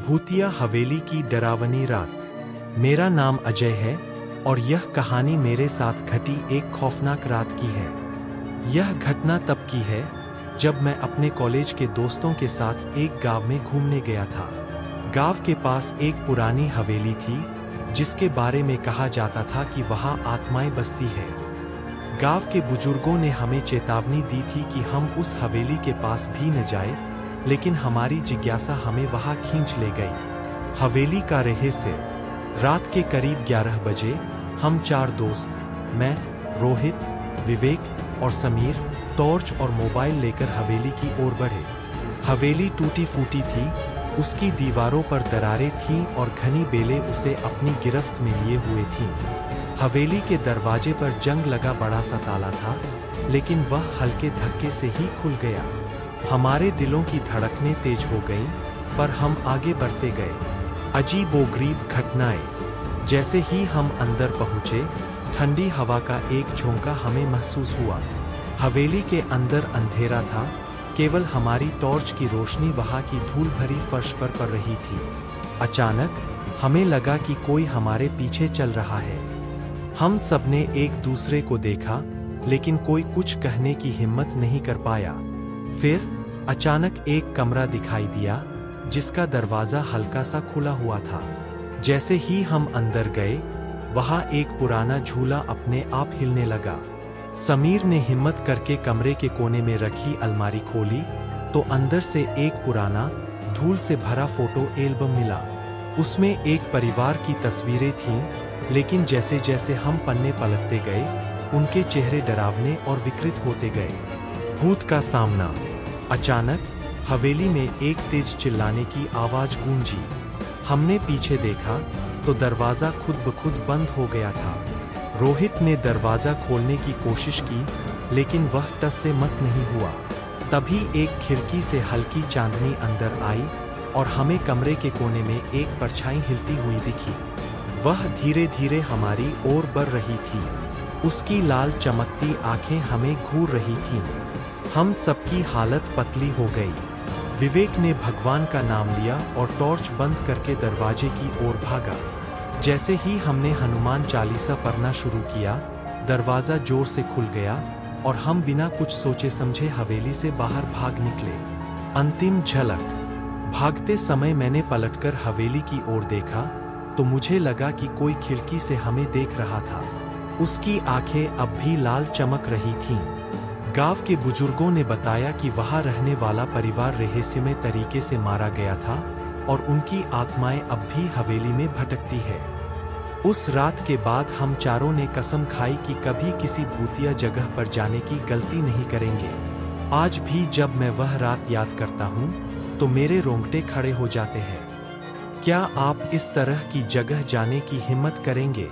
भूतिया हवेली की डरावनी रात। मेरा नाम अजय है और यह कहानी मेरे साथ घटी एक खौफनाक रात की है। यह घटना तब की है जब मैं अपने कॉलेज के दोस्तों के साथ एक गांव में घूमने गया था। गांव के पास एक पुरानी हवेली थी जिसके बारे में कहा जाता था कि वहां आत्माएं बसती है। गांव के बुजुर्गों ने हमें चेतावनी दी थी कि हम उस हवेली के पास भी न जाएं, लेकिन हमारी जिज्ञासा हमें वहां खींच ले गई। हवेली का रहस्य। रात के करीब 11 बजे हम 4 दोस्त, मैं, रोहित, विवेक और समीर, टॉर्च और मोबाइल लेकर हवेली की ओर बढ़े। हवेली टूटी फूटी थी, उसकी दीवारों पर दरारें थीं और घनी बेलें उसे अपनी गिरफ्त में लिए हुए थीं। हवेली के दरवाजे पर जंग लगा बड़ा सा ताला था, लेकिन वह हल्के धक्के से ही खुल गया। हमारे दिलों की धड़कनें तेज हो गईं, पर हम आगे बढ़ते गए। अजीबोगरीब घटनाएं। जैसे ही हम अंदर पहुंचे, ठंडी हवा का एक झोंका हमें महसूस हुआ। हवेली के अंदर अंधेरा था, केवल हमारी टॉर्च की रोशनी वहां की धूल भरी फर्श पर पड़ रही थी। अचानक हमें लगा कि कोई हमारे पीछे चल रहा है। हम सबने एक दूसरे को देखा, लेकिन कोई कुछ कहने की हिम्मत नहीं कर पाया। फिर अचानक एक कमरा दिखाई दिया जिसका दरवाजा हल्का सा खुला हुआ था। जैसे ही हम अंदर गए, वहां एक पुराना झूला अपने आप हिलने लगा। समीर ने हिम्मत करके कमरे के कोने में रखी अलमारी खोली तो अंदर से एक पुराना, धूल से भरा फोटो एल्बम मिला। उसमें एक परिवार की तस्वीरें थीं, लेकिन जैसे जैसे हम पन्ने पलटते गए, उनके चेहरे डरावने और विकृत होते गए। भूत का सामना। अचानक हवेली में एक तेज चिल्लाने की आवाज गूंजी। हमने पीछे देखा तो दरवाजा खुद ब खुद बंद हो गया था। रोहित ने दरवाजा खोलने की कोशिश की, लेकिन वह टस से मस नहीं हुआ। तभी एक खिड़की से हल्की चांदनी अंदर आई और हमें कमरे के कोने में एक परछाई हिलती हुई दिखी। वह धीरे धीरे हमारी ओर बढ़ रही थी। उसकी लाल चमकती आंखें हमें घूर रही थीं। हम सबकी हालत पतली हो गई। विवेक ने भगवान का नाम लिया और टॉर्च बंद करके दरवाजे की ओर भागा। जैसे ही हमने हनुमान चालीसा पढ़ना शुरू किया, दरवाजा जोर से खुल गया और हम बिना कुछ सोचे समझे हवेली से बाहर भाग निकले। अंतिम झलक। भागते समय मैंने पलटकर हवेली की ओर देखा तो मुझे लगा कि कोई खिड़की से हमें देख रहा था। उसकी आंखें अब भी लाल चमक रही थीं। गांव के बुजुर्गों ने बताया कि वहां रहने वाला परिवार रहस्यमय तरीके से मारा गया था और उनकी आत्माएं अब भी हवेली में भटकती है। उस रात के बाद हम चारों ने कसम खाई कि कभी किसी भूतिया जगह पर जाने की गलती नहीं करेंगे। आज भी जब मैं वह रात याद करता हूं तो मेरे रोंगटे खड़े हो जाते हैं। क्या आप इस तरह की जगह जाने की हिम्मत करेंगे?